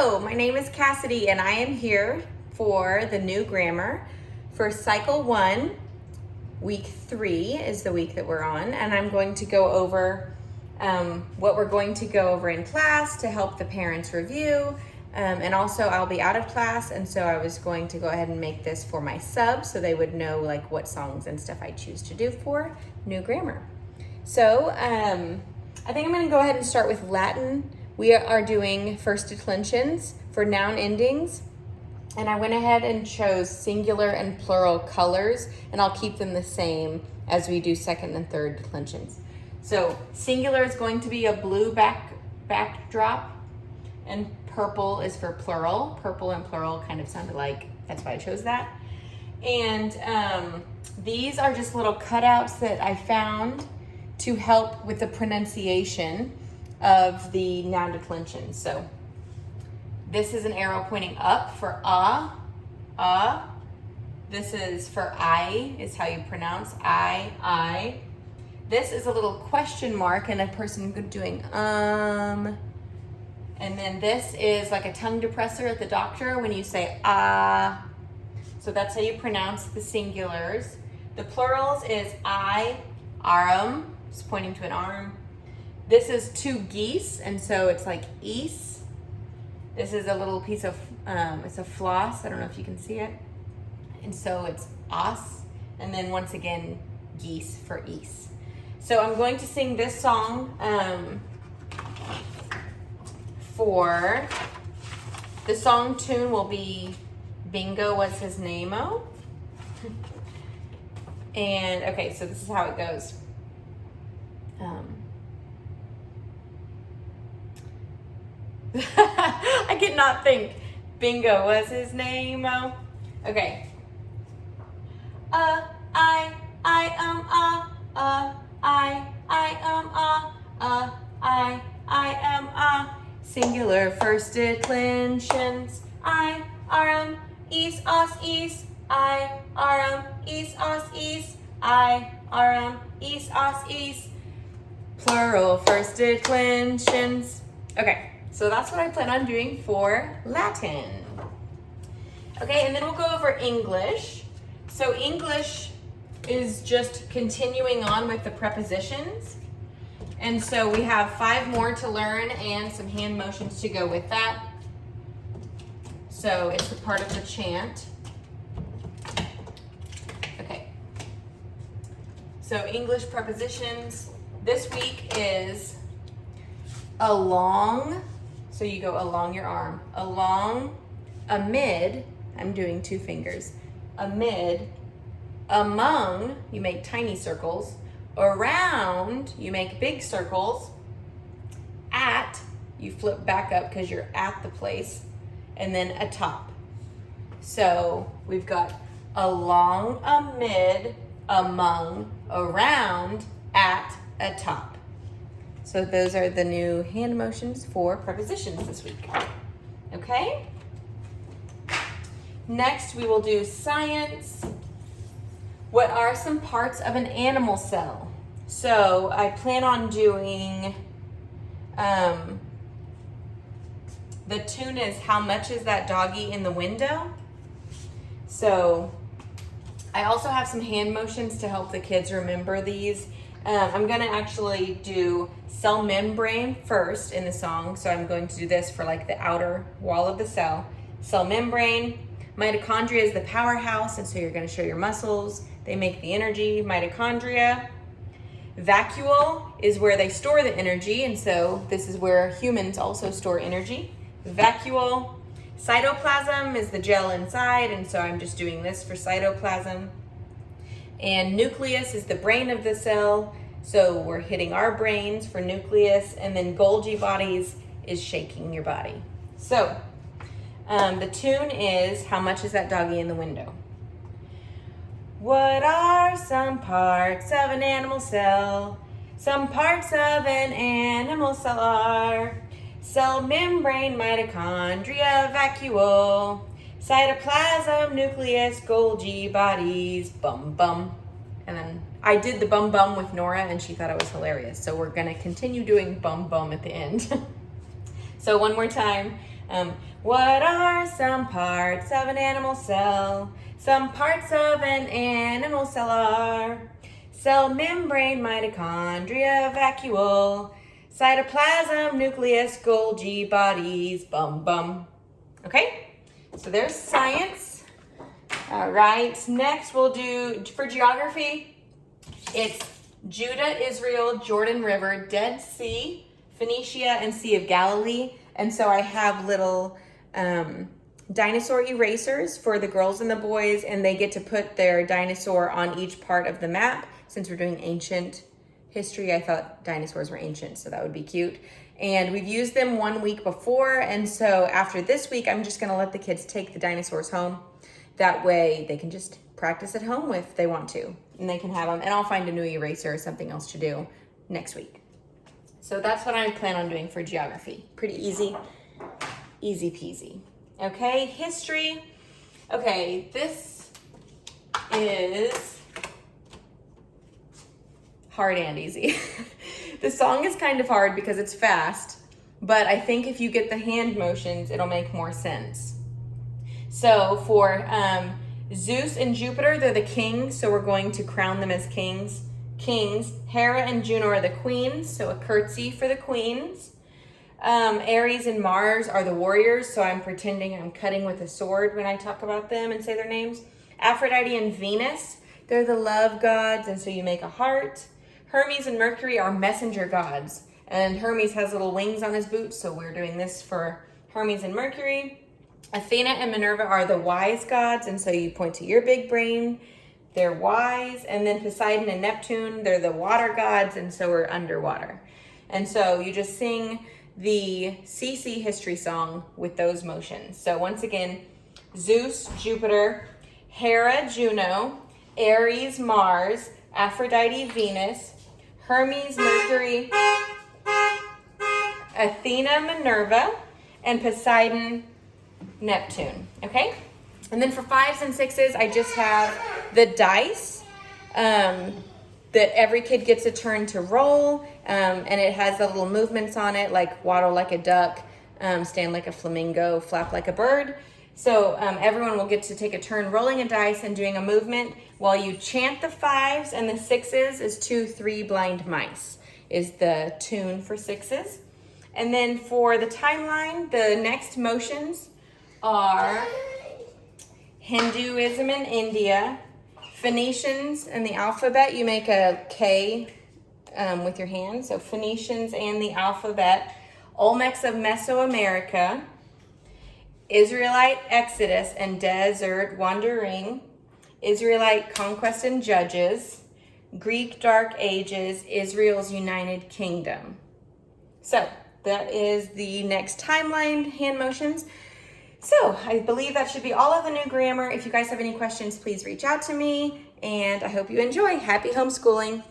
Hello, my name is Cassidy and I am here for the new grammar for cycle 1. Week 3 is the week that we're on, and I'm going to go over what we're going to go over in class to help the parents review. And also I'll be out of class, and so I was going to go ahead and make this for my subs so they would know like what songs and stuff I choose to do for new grammar. So I think I'm going to go ahead and start with Latin. We are doing first declensions for noun endings, and I went ahead and chose singular and plural colors, and I'll keep them the same as we do second and third declensions. So singular is going to be a blue backdrop, and purple is for plural. Purple and plural kind of sound alike. That's why I chose that. And these are just little cutouts that I found to help with the pronunciation of the noun declension. So this is an arrow pointing up for ah. This is for I, is how you pronounce I. This is a little question mark and a person doing And then this is like a tongue depressor at the doctor when you say ah. So that's how you pronounce the singulars. The plurals is arm, just pointing to an arm. This is two geese, and so it's like ease. This is a little piece of, it's a floss. I don't know if you can see it. And so it's os, and then once again, geese for ease. So I'm going to sing this song for, the song tune will be Bingo Was His Name-O. And okay, so this is how it goes. I cannot think. Bingo was his name-o. Okay. Singular first declensions. Ease, os, ease. Ease, os, ease. Ease, os, ease. Plural first declensions. Okay. So that's what I plan on doing for Latin. Okay, and then we'll go over English. So English is just continuing on with the prepositions. And so we have 5 more to learn and some hand motions to go with that. So it's a part of the chant. Okay. So English prepositions. This week is along. So you go along your arm, along, amid, I'm doing 2 fingers, amid, among, you make tiny circles, around, you make big circles, at, you flip back up because you're at the place, and then atop. So we've got along, amid, among, around, at, atop. So those are the new hand motions for prepositions this week. Okay? Next, we will do science. What are some parts of an animal cell? So I plan on doing, the tune is how much is that doggy in the window? So I also have some hand motions to help the kids remember these. I'm gonna actually do cell membrane first in the song. So I'm going to do this for like the outer wall of the cell. Cell membrane. Mitochondria is the powerhouse, and so you're gonna show your muscles. They make the energy, mitochondria. Vacuole is where they store the energy, and so this is where humans also store energy. Vacuole. Cytoplasm is the gel inside, and so I'm just doing this for cytoplasm. And nucleus is the brain of the cell, so we're hitting our brains for nucleus, and then Golgi bodies is shaking your body. So the tune is how much is that doggy in the window? What are some parts of an animal cell? Some parts of an animal cell are cell membrane, mitochondria, vacuole, cytoplasm, nucleus, Golgi bodies, bum bum. And then I did the bum bum with Nora and she thought it was hilarious. So we're gonna continue doing bum bum at the end. So one more time. What are some parts of an animal cell? Some parts of an animal cell are cell membrane, mitochondria, vacuole, cytoplasm, nucleus, Golgi bodies, bum bum. Okay, so there's science. All right, next we'll do, for geography, it's Judah, Israel, Jordan River, Dead Sea, Phoenicia, and Sea of Galilee. And so I have little dinosaur erasers for the girls and the boys, and they get to put their dinosaur on each part of the map. Since we're doing ancient history, I thought dinosaurs were ancient, so that would be cute. And we've used them 1 week before, and so after this week, I'm just gonna let the kids take the dinosaurs home. That way they can just practice at home if they want to, and they can have them, and I'll find a new eraser or something else to do next week. So that's what I plan on doing for geography. Pretty easy, easy peasy. Okay, history. Okay, this is hard and easy. The song is kind of hard because it's fast, but I think if you get the hand motions, it'll make more sense. So for Zeus and Jupiter, they're the kings, so we're going to crown them as kings. Hera and Juno are the queens, so a curtsy for the queens. Ares and Mars are the warriors, so I'm pretending I'm cutting with a sword when I talk about them and say their names. Aphrodite and Venus, they're the love gods, and so you make a heart. Hermes and Mercury are messenger gods, and Hermes has little wings on his boots, so we're doing this for Hermes and Mercury. Athena and Minerva are the wise gods, and so you point to your big brain. They're wise. And then Poseidon and Neptune, they're the water gods, and so we're underwater. And so you just sing the CC history song with those motions. So once again, Zeus, Jupiter, Hera, Juno, Ares, Mars, Aphrodite, Venus, Hermes, Mercury, Athena, Minerva, and Poseidon, Neptune. Okay? And then for 5s and 6s, I just have the dice that every kid gets a turn to roll, and it has the little movements on it, like waddle like a duck, stand like a flamingo, flap like a bird. So everyone will get to take a turn rolling a dice and doing a movement while you chant the 5s, and the 6s is 2, 3 blind mice is the tune for 6s. And then for the timeline, the next motions are Hinduism in India, Phoenicians and the alphabet. You make a K with your hand, so Phoenicians and the alphabet. Olmecs of Mesoamerica, Israelite Exodus and desert wandering, Israelite conquest and judges, Greek Dark Ages, Israel's United Kingdom. So that is the next timeline hand motions. So I believe that should be all of the new grammar. If you guys have any questions, please reach out to me, and I hope you enjoy. Happy homeschooling.